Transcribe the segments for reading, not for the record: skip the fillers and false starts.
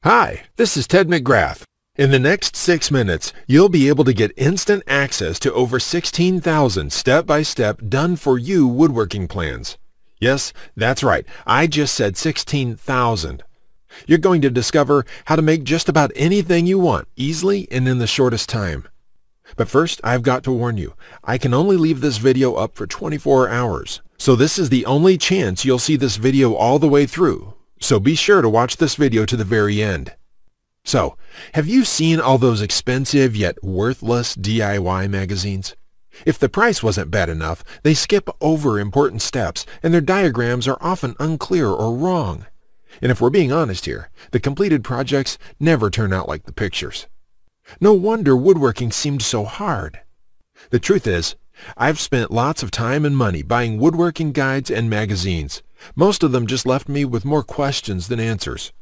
Hi, this is Ted McGrath. In the next 6 minutes, you'll be able to get instant access to over 16,000 step-by-step done-for-you woodworking plans. Yes, that's right. I just said 16,000. You're going to discover how to make just about anything you want easily and in the shortest time. But first, I've got to warn you, I can only leave this video up for 24 hours. So this is the only chance you'll see this video all the way through. So be sure to watch this video to the very end. So, have you seen all those expensive yet worthless DIY magazines? If the price wasn't bad enough, they skip over important steps and their diagrams are often unclear or wrong. And if we're being honest here, the completed projects never turn out like the pictures. No wonder woodworking seemed so hard. The truth is, I've spent lots of time and money buying woodworking guides and magazines. Most of them just left me with more questions than answers.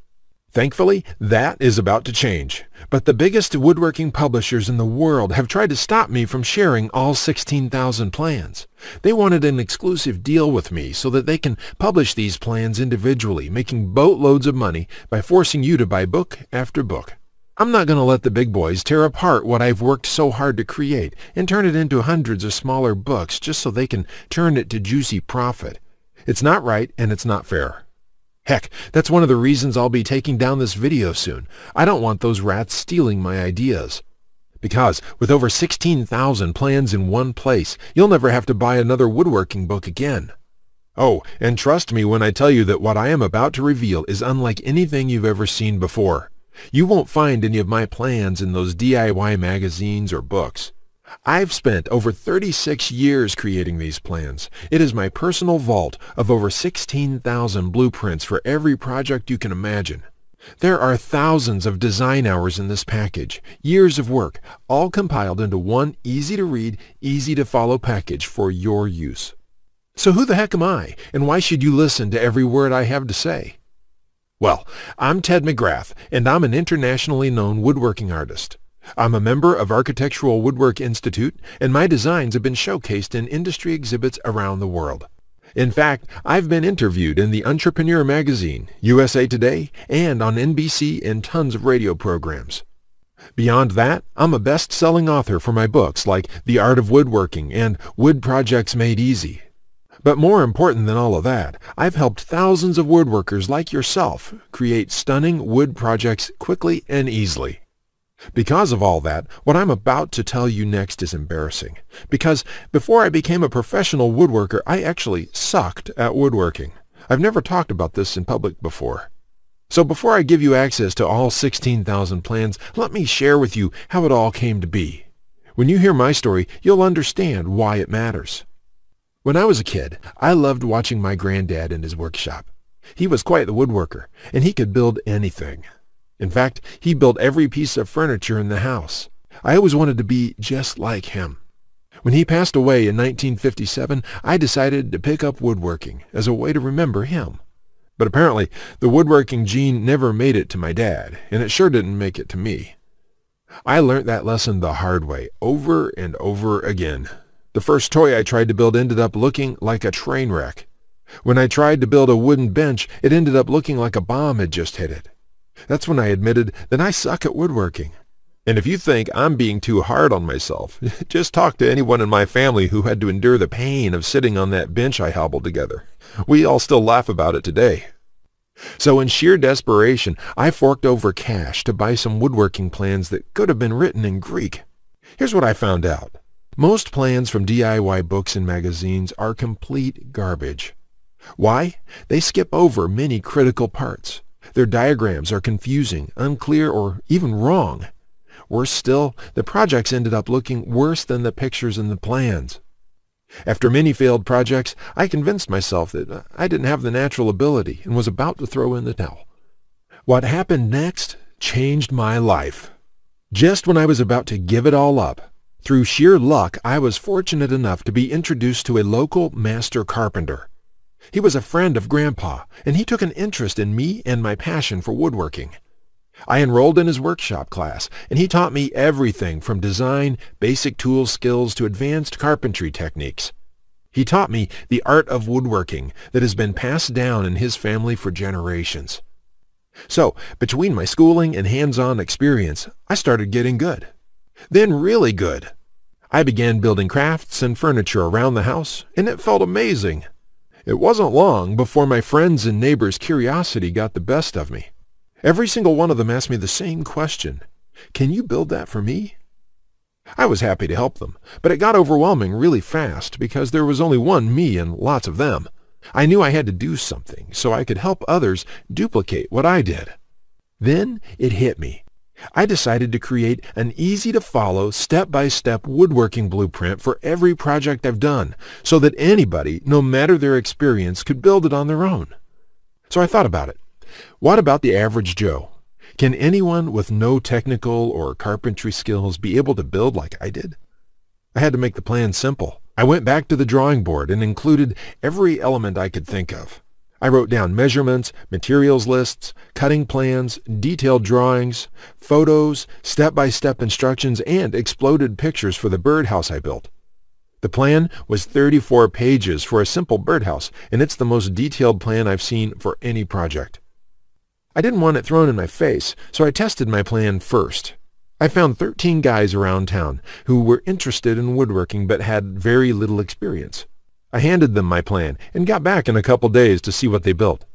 Thankfully, that is about to change. But the biggest woodworking publishers in the world have tried to stop me from sharing all 16,000 plans. They wanted an exclusive deal with me so that they can publish these plans individually, making boatloads of money by forcing you to buy book after book. I'm not going to let the big boys tear apart what I've worked so hard to create and turn it into hundreds of smaller books just so they can turn it to juicy profit. It's not right and it's not fair. Heck, that's one of the reasons I'll be taking down this video soon. I don't want those rats stealing my ideas. Because with over 16,000 plans in one place, you'll never have to buy another woodworking book again. Oh, and trust me when I tell you that what I am about to reveal is unlike anything you've ever seen before. You won't find any of my plans in those DIY magazines or books. I've spent over 36 years creating these plans. It is my personal vault of over 16,000 blueprints for every project you can imagine. There are thousands of design hours in this package, years of work, all compiled into one easy-to-read, easy-to-follow package for your use. So who the heck am I, and why should you listen to every word I have to say? Well, I'm Ted McGrath, and I'm an internationally known woodworking artist. I'm a member of Architectural Woodwork Institute, and my designs have been showcased in industry exhibits around the world. In fact, I've been interviewed in the Entrepreneur magazine, USA Today, and on NBC and tons of radio programs. Beyond that, I'm a best-selling author for my books like The Art of Woodworking and Wood Projects Made Easy. But more important than all of that, I've helped thousands of woodworkers like yourself create stunning wood projects quickly and easily. Because of all that, what I'm about to tell you next is embarrassing. Because before I became a professional woodworker, I actually sucked at woodworking. I've never talked about this in public before. So before I give you access to all 16,000 plans, let me share with you how it all came to be. When you hear my story, you'll understand why it matters. When I was a kid, I loved watching my granddad in his workshop. He was quite the woodworker, and he could build anything. In fact, he built every piece of furniture in the house. I always wanted to be just like him. When he passed away in 1957, I decided to pick up woodworking as a way to remember him. But apparently, the woodworking gene never made it to my dad, and it sure didn't make it to me. I learned that lesson the hard way, over and over again. The first toy I tried to build ended up looking like a train wreck. When I tried to build a wooden bench, it ended up looking like a bomb had just hit it. That's when I admitted that I suck at woodworking. And if you think I'm being too hard on myself, just talk to anyone in my family who had to endure the pain of sitting on that bench I hobbled together. We all still laugh about it today. So in sheer desperation, I forked over cash to buy some woodworking plans that could have been written in Greek. Here's what I found out. Most plans from DIY books and magazines are complete garbage. Why? They skip over many critical parts. Their diagrams are confusing, unclear, or even wrong. Worse still, the projects ended up looking worse than the pictures in the plans. After many failed projects, I convinced myself that I didn't have the natural ability and was about to throw in the towel. What happened next changed my life. Just when I was about to give it all up, through sheer luck, I was fortunate enough to be introduced to a local master carpenter. He was a friend of Grandpa, and he took an interest in me and my passion for woodworking. I enrolled in his workshop class, and he taught me everything from design, basic tool skills to advanced carpentry techniques. He taught me the art of woodworking that has been passed down in his family for generations. So, between my schooling and hands-on experience, I started getting good. Then really good. I began building crafts and furniture around the house, and it felt amazing. It wasn't long before my friends' and neighbors' curiosity got the best of me. Every single one of them asked me the same question: "Can you build that for me?" I was happy to help them, but it got overwhelming really fast because there was only one me and lots of them. I knew I had to do something so I could help others duplicate what I did. Then it hit me. I decided to create an easy-to-follow, step-by-step woodworking blueprint for every project I've done so that anybody, no matter their experience, could build it on their own. So I thought about it. What about the average Joe? Can anyone with no technical or carpentry skills be able to build like I did? I had to make the plan simple. I went back to the drawing board and included every element I could think of. I wrote down measurements, materials lists, cutting plans, detailed drawings, photos, step-by-step instructions, and exploded pictures for the birdhouse I built. The plan was 34 pages for a simple birdhouse, and it's the most detailed plan I've seen for any project. I didn't want it thrown in my face, so I tested my plan first. I found 13 guys around town who were interested in woodworking but had very little experience. I handed them my plan and got back in a couple days to see what they built.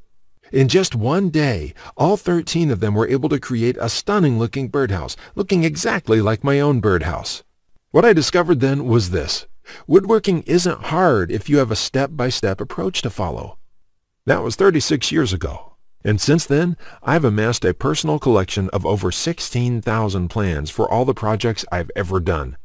In just one day, all 13 of them were able to create a stunning-looking birdhouse, looking exactly like my own birdhouse. What I discovered then was this: woodworking isn't hard if you have a step-by-step approach to follow. That was 36 years ago. And since then, I've amassed a personal collection of over 16,000 plans for all the projects I've ever done.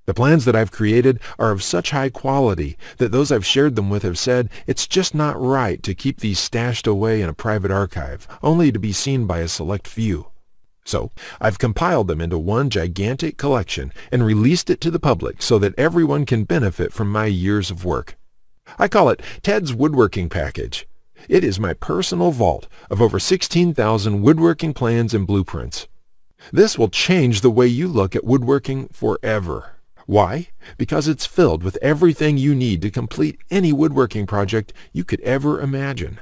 The plans that I've created are of such high quality that those I've shared them with have said it's just not right to keep these stashed away in a private archive, only to be seen by a select few. So, I've compiled them into one gigantic collection and released it to the public so that everyone can benefit from my years of work. I call it Ted's Woodworking Package. It is my personal vault of over 16,000 woodworking plans and blueprints. This will change the way you look at woodworking forever. Why? Because it's filled with everything you need to complete any woodworking project you could ever imagine.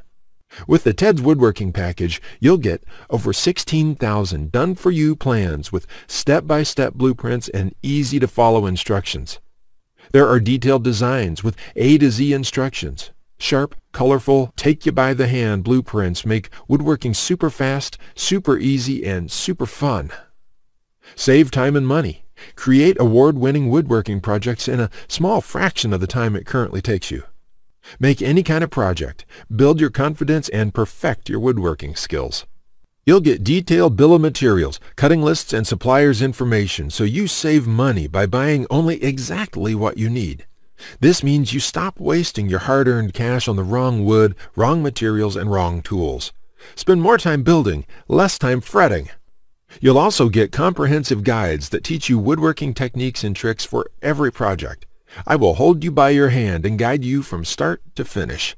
With the Ted's Woodworking Package, you'll get over 16,000 done-for-you plans with step-by-step blueprints and easy-to-follow instructions. There are detailed designs with A to Z instructions. Sharp, colorful, take-you-by-the-hand blueprints make woodworking super fast, super easy, and super fun. Save time and money. Create award-winning woodworking projects in a small fraction of the time it currently takes you. Make any kind of project, build your confidence, and perfect your woodworking skills. You'll get detailed bill of materials, cutting lists, and suppliers' information so you save money by buying only exactly what you need. This means you stop wasting your hard-earned cash on the wrong wood, wrong materials, and wrong tools. Spend more time building, less time fretting. You'll also get comprehensive guides that teach you woodworking techniques and tricks for every project. I will hold you by your hand and guide you from start to finish.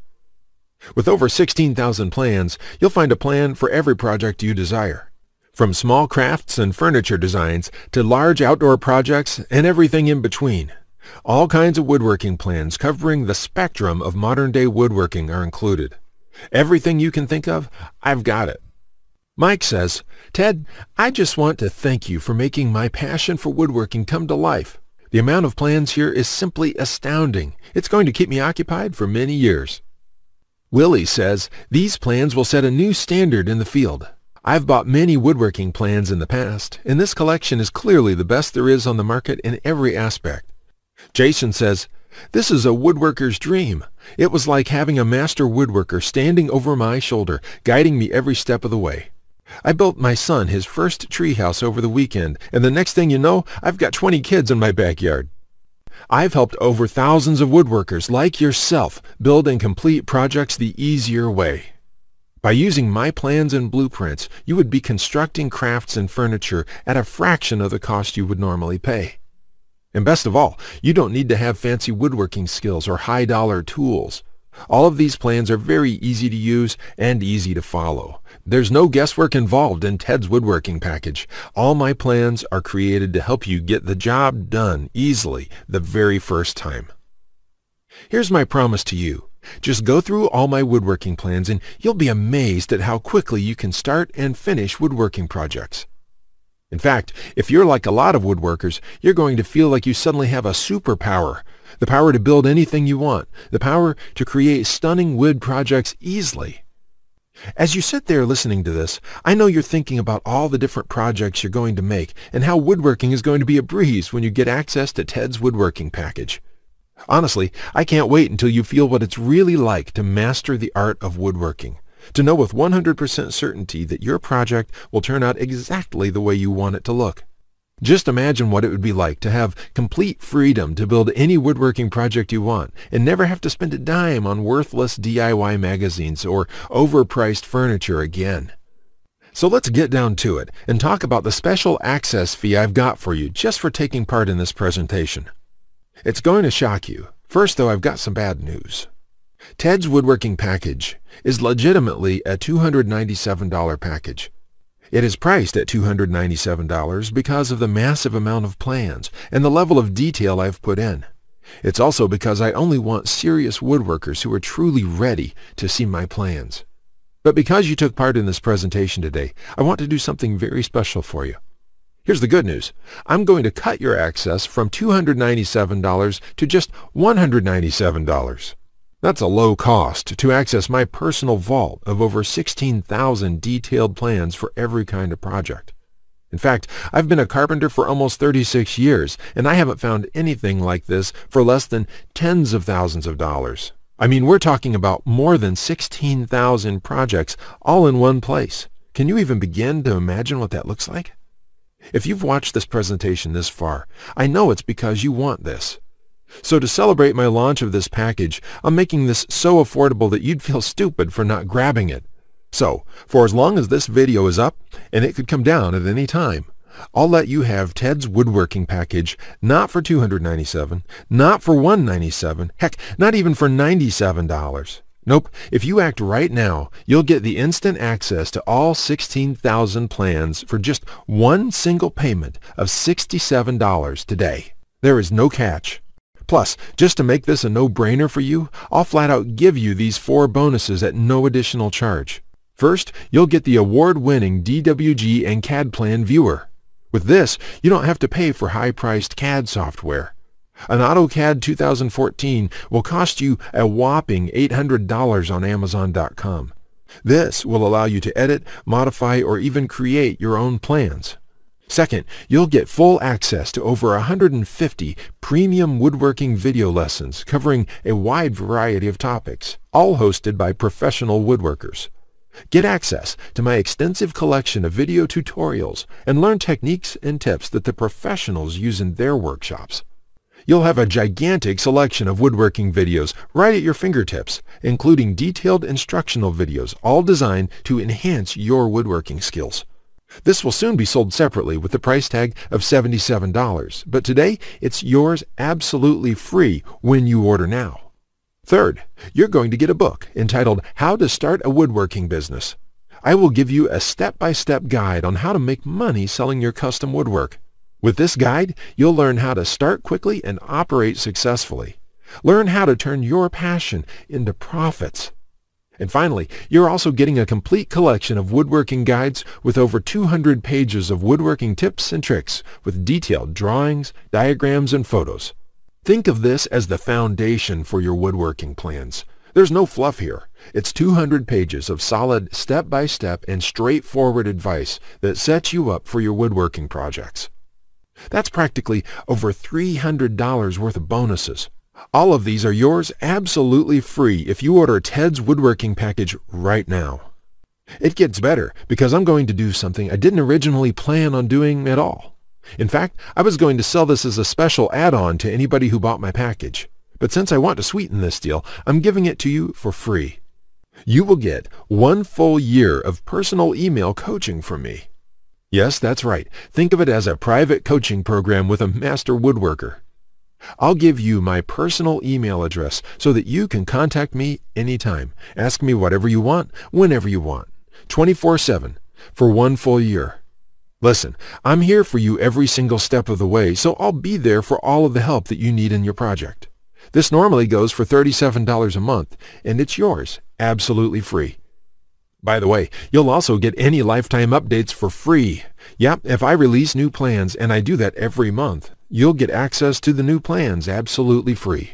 With over 16,000 plans, you'll find a plan for every project you desire. From small crafts and furniture designs to large outdoor projects and everything in between. All kinds of woodworking plans covering the spectrum of modern-day woodworking are included. Everything you can think of, I've got it. Mike says, "Ted, I just want to thank you for making my passion for woodworking come to life. The amount of plans here is simply astounding. It's going to keep me occupied for many years." Willie says, "These plans will set a new standard in the field. I've bought many woodworking plans in the past, and this collection is clearly the best there is on the market in every aspect." Jason says, "This is a woodworker's dream. It was like having a master woodworker standing over my shoulder, guiding me every step of the way. I built my son his first treehouse over the weekend, and the next thing you know, I've got 20 kids in my backyard. I've helped over thousands of woodworkers like yourself build and complete projects the easier way. By using my plans and blueprints, you would be constructing crafts and furniture at a fraction of the cost you would normally pay. And best of all, you don't need to have fancy woodworking skills or high-dollar tools. All of these plans are very easy to use and easy to follow. There's no guesswork involved in Ted's Woodworking Package. All my plans are created to help you get the job done easily the very first time. Here's my promise to you. Just go through all my woodworking plans and you'll be amazed at how quickly you can start and finish woodworking projects. In fact, if you're like a lot of woodworkers, you're going to feel like you suddenly have a superpower. The power to build anything you want. The power to create stunning wood projects easily. As you sit there listening to this, I know you're thinking about all the different projects you're going to make and how woodworking is going to be a breeze when you get access to Ted's woodworking package. Honestly, I can't wait until you feel what it's really like to master the art of woodworking, to know with 100% certainty that your project will turn out exactly the way you want it to look. Just imagine what it would be like to have complete freedom to build any woodworking project you want and never have to spend a dime on worthless DIY magazines or overpriced furniture again. So let's get down to it and talk about the special access fee I've got for you just for taking part in this presentation. It's going to shock you. First, though, I've got some bad news. Ted's woodworking package is legitimately a $297 package. It is priced at $297 because of the massive amount of plans and the level of detail I've put in. It's also because I only want serious woodworkers who are truly ready to see my plans. But because you took part in this presentation today, I want to do something very special for you. Here's the good news. I'm going to cut your access from $297 to just $197. That's a low cost to access my personal vault of over 16,000 detailed plans for every kind of project. In fact, I've been a carpenter for almost 36 years, and I haven't found anything like this for less than tens of thousands of dollars. I mean, we're talking about more than 16,000 projects all in one place. Can you even begin to imagine what that looks like? If you've watched this presentation this far, I know it's because you want this. So to celebrate my launch of this package, I'm making this so affordable that you'd feel stupid for not grabbing it. So, for as long as this video is up, and it could come down at any time, I'll let you have Ted's woodworking package not for $297, not for $197, heck, not even for $97. Nope, if you act right now, you'll get the instant access to all 16,000 plans for just one single payment of $67 today. There is no catch. Plus, just to make this a no-brainer for you, I'll flat out give you these 4 bonuses at no additional charge. First, you'll get the award-winning DWG and CAD Plan Viewer. With this, you don't have to pay for high-priced CAD software. An AutoCAD 2014 will cost you a whopping $800 on Amazon.com. This will allow you to edit, modify, or even create your own plans. Second, you'll get full access to over 150 premium woodworking video lessons covering a wide variety of topics, all hosted by professional woodworkers. Get access to my extensive collection of video tutorials and learn techniques and tips that the professionals use in their workshops. You'll have a gigantic selection of woodworking videos right at your fingertips, including detailed instructional videos, all designed to enhance your woodworking skills. This will soon be sold separately with the price tag of $77, but today it's yours absolutely free when you order now. Third, you're going to get a book entitled How to Start a Woodworking Business. I will give you a step-by-step guide on how to make money selling your custom woodwork. With this guide, you'll learn how to start quickly and operate successfully. Learn how to turn your passion into profits. And finally, you're also getting a complete collection of woodworking guides with over 200 pages of woodworking tips and tricks with detailed drawings, diagrams, and photos. Think of this as the foundation for your woodworking plans. There's no fluff here. It's 200 pages of solid step-by-step and straightforward advice that sets you up for your woodworking projects. That's practically over $300 worth of bonuses. All of these are yours absolutely free if you order Ted's woodworking package right now. It gets better because I'm going to do something I didn't originally plan on doing at all. In fact, I was going to sell this as a special add-on to anybody who bought my package. But since I want to sweeten this deal, I'm giving it to you for free. You will get 1 full year of personal email coaching from me. Yes, that's right. Think of it as a private coaching program with a master woodworker. I'll give you my personal email address so that you can contact me anytime. Ask me whatever you want, whenever you want, 24/7, for 1 full year. Listen, I'm here for you every single step of the way, so I'll be there for all of the help that you need in your project. This normally goes for $37 a month, and it's yours, absolutely free. By the way, you'll also get any lifetime updates for free. Yep, if I release new plans, and I do that every month, you'll get access to the new plans absolutely free.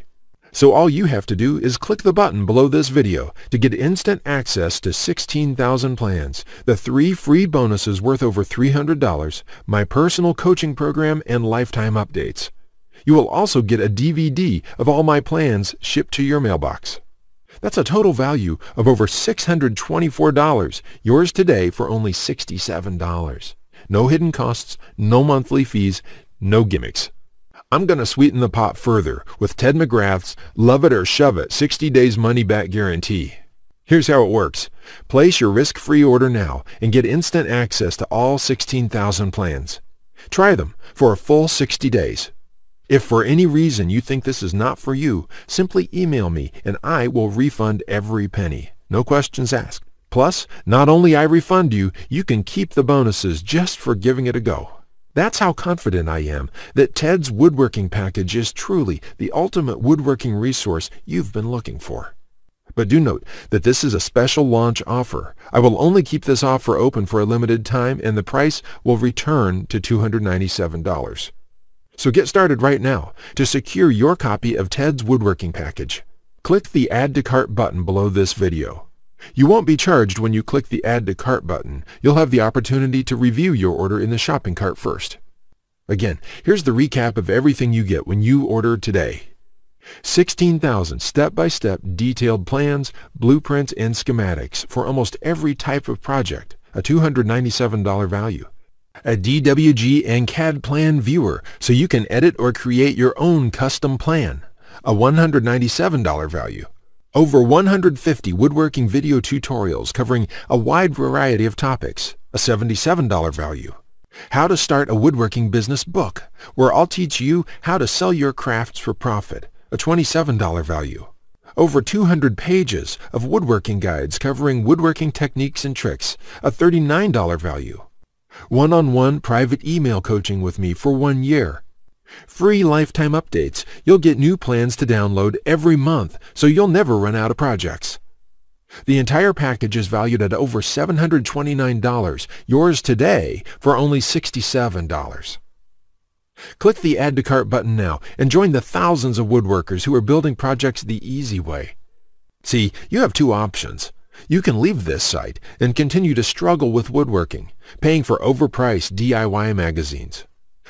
So all you have to do is click the button below this video to get instant access to 16,000 plans, the 3 free bonuses worth over $300, my personal coaching program, and lifetime updates. You will also get a DVD of all my plans shipped to your mailbox. That's a total value of over $624, yours today for only $67. No hidden costs, no monthly fees, no gimmicks. I'm going to sweeten the pot further with Ted McGrath's Love It or Shove It 60 Days Money Back Guarantee. Here's how it works. Place your risk-free order now and get instant access to all 16,000 plans. Try them for a full 60 days. If for any reason you think this is not for you, simply email me and I will refund every penny. No questions asked. Plus, not only I refund you, you can keep the bonuses just for giving it a go. That's how confident I am that Ted's Woodworking Package is truly the ultimate woodworking resource you've been looking for. But do note that this is a special launch offer. I will only keep this offer open for a limited time, and the price will return to $297. So get started right now to secure your copy of Ted's Woodworking Package. Click the Add to Cart button below this video. You won't be charged when you click the Add to Cart button. You'll have the opportunity to review your order in the shopping cart first. Again, here's the recap of everything you get when you order today. 16,000 step-by-step detailed plans, blueprints, and schematics for almost every type of project, a $297 value. A DWG and CAD plan viewer so you can edit or create your own custom plan, a $197 value. Over 150 woodworking video tutorials covering a wide variety of topics, a $77 value. How to Start a Woodworking Business book, where I'll teach you how to sell your crafts for profit, a $27 value. Over 200 pages of woodworking guides covering woodworking techniques and tricks, a $39 value. One-on-one private email coaching with me for 1 year. Free lifetime updates. You'll get new plans to download every month, so you'll never run out of projects. The entire package is valued at over $729, yours today for only $67. Click the Add to Cart button now and join the thousands of woodworkers who are building projects the easy way. See, you have two options. You can leave this site and continue to struggle with woodworking, paying for overpriced DIY magazines.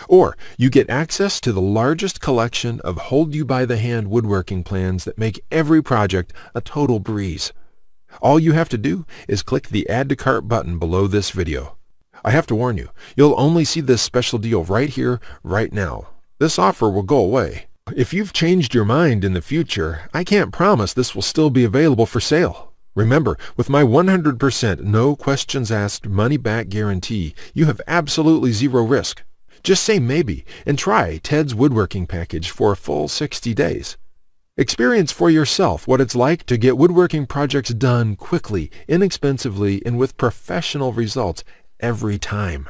Or you get access to the largest collection of hold-you-by-the-hand woodworking plans that make every project a total breeze. All you have to do is click the Add to Cart button below this video. I have to warn you, you'll only see this special deal right here, right now. This offer will go away. If you've changed your mind in the future, I can't promise this will still be available for sale. Remember, with my 100% no questions asked money-back guarantee, you have absolutely zero risk. Just say maybe and try Ted's Woodworking Package for a full 60 days. Experience for yourself what it's like to get woodworking projects done quickly, inexpensively, and with professional results every time.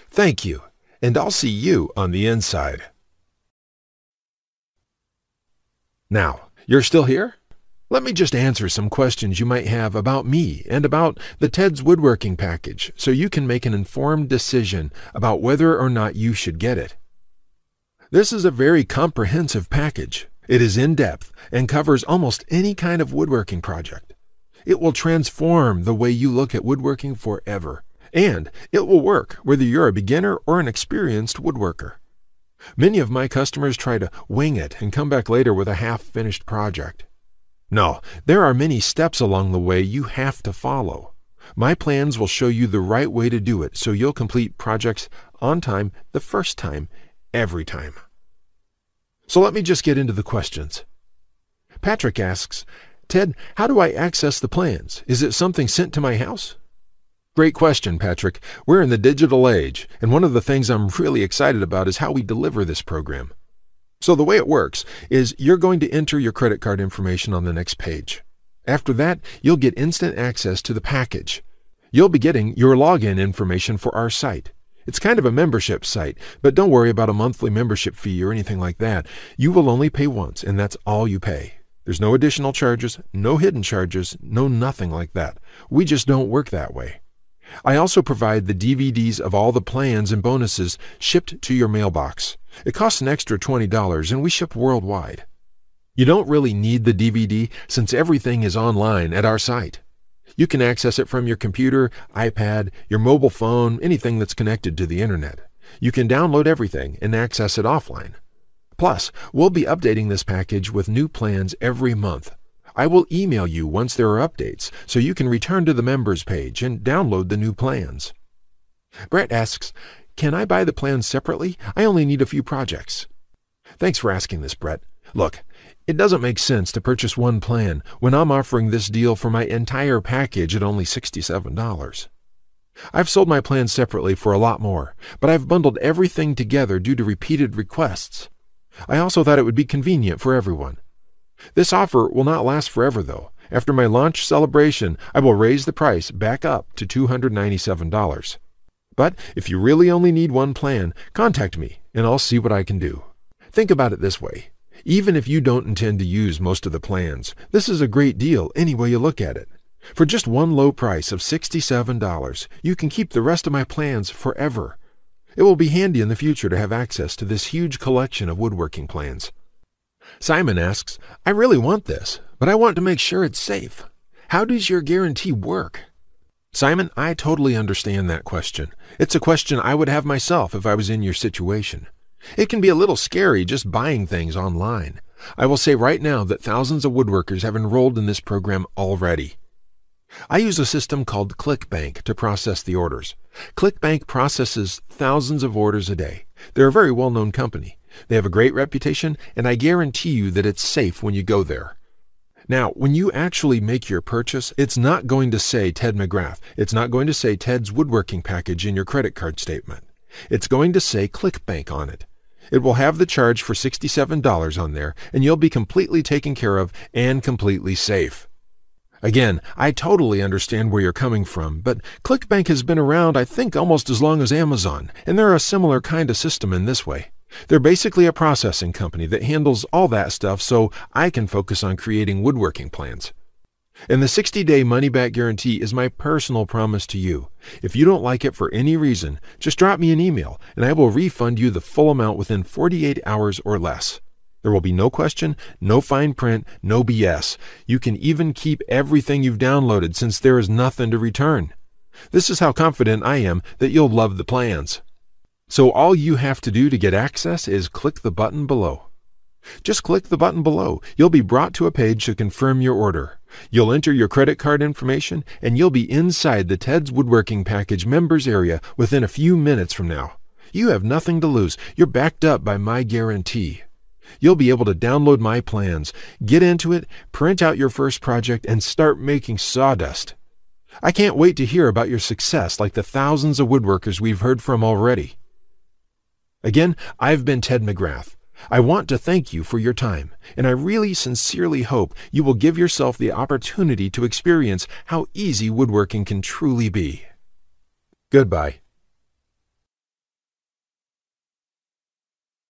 Thank you, and I'll see you on the inside. Now, you're still here? Let me just answer some questions you might have about me and about the Ted's Woodworking Package so you can make an informed decision about whether or not you should get it. This is a very comprehensive package. It is in-depth and covers almost any kind of woodworking project. It will transform the way you look at woodworking forever, and it will work whether you're a beginner or an experienced woodworker. Many of my customers try to wing it and come back later with a half-finished project. No, there are many steps along the way you have to follow. My plans will show you the right way to do it so you'll complete projects on time the first time, every time. So let me just get into the questions. Patrick asks, Ted, how do I access the plans? Is it something sent to my house? Great question, Patrick. We're in the digital age, and one of the things I'm really excited about is how we deliver this program. So the way it works is you're going to enter your credit card information on the next page. After that, you'll get instant access to the package. You'll be getting your login information for our site. It's kind of a membership site, but don't worry about a monthly membership fee or anything like that. You will only pay once, and that's all you pay. There's no additional charges, no hidden charges, no nothing like that. We just don't work that way. I also provide the DVDs of all the plans and bonuses shipped to your mailbox. It costs an extra $20, and we ship worldwide. You don't really need the DVD since everything is online at our site. You can access it from your computer, iPad, your mobile phone, anything that's connected to the internet. You can download everything and access it offline. Plus, we'll be updating this package with new plans every month. I will email you once there are updates so you can return to the members page and download the new plans. Brett asks, can I buy the plans separately? I only need a few projects. Thanks for asking this, Brett. Look, it doesn't make sense to purchase one plan when I'm offering this deal for my entire package at only $67. I've sold my plans separately for a lot more, but I've bundled everything together due to repeated requests. I also thought it would be convenient for everyone. This offer will not last forever, though. After my launch celebration, I will raise the price back up to $297. But if you really only need one plan, contact me and I'll see what I can do. Think about it this way. Even if you don't intend to use most of the plans, this is a great deal any way you look at it. For just one low price of $67, you can keep the rest of my plans forever. It will be handy in the future to have access to this huge collection of woodworking plans. Simon asks, I really want this, but I want to make sure it's safe. How does your guarantee work? Simon, I totally understand that question. It's a question I would have myself if I was in your situation. It can be a little scary just buying things online. I will say right now that thousands of woodworkers have enrolled in this program already. I use a system called ClickBank to process the orders. ClickBank processes thousands of orders a day. They're a very well-known company. They have a great reputation, and I guarantee you that it's safe when you go there. Now, when you actually make your purchase, it's not going to say Ted McGrath. It's not going to say Ted's woodworking package in your credit card statement. It's going to say ClickBank on it. It will have the charge for $67 on there, and you'll be completely taken care of and completely safe. Again, I totally understand where you're coming from, but ClickBank has been around, I think, almost as long as Amazon, and they're a similar kind of system in this way. They're basically a processing company that handles all that stuff so I can focus on creating woodworking plans. And the 60-day money-back guarantee is my personal promise to you. If you don't like it for any reason, just drop me an email, and I will refund you the full amount within 48 hours or less. There will be no question, no fine print, no BS. You can even keep everything you've downloaded since there is nothing to return. This is how confident I am that you'll love the plans. So all you have to do to get access is click the button below. Just click the button below. You'll be brought to a page to confirm your order. You'll enter your credit card information, and you'll be inside the Ted's Woodworking Package members area within a few minutes from now. You have nothing to lose. You're backed up by my guarantee. You'll be able to download my plans, get into it, print out your first project, and start making sawdust. I can't wait to hear about your success like the thousands of woodworkers we've heard from already. Again, I've been Ted McGrath. I want to thank you for your time, and I really sincerely hope you will give yourself the opportunity to experience how easy woodworking can truly be. Goodbye.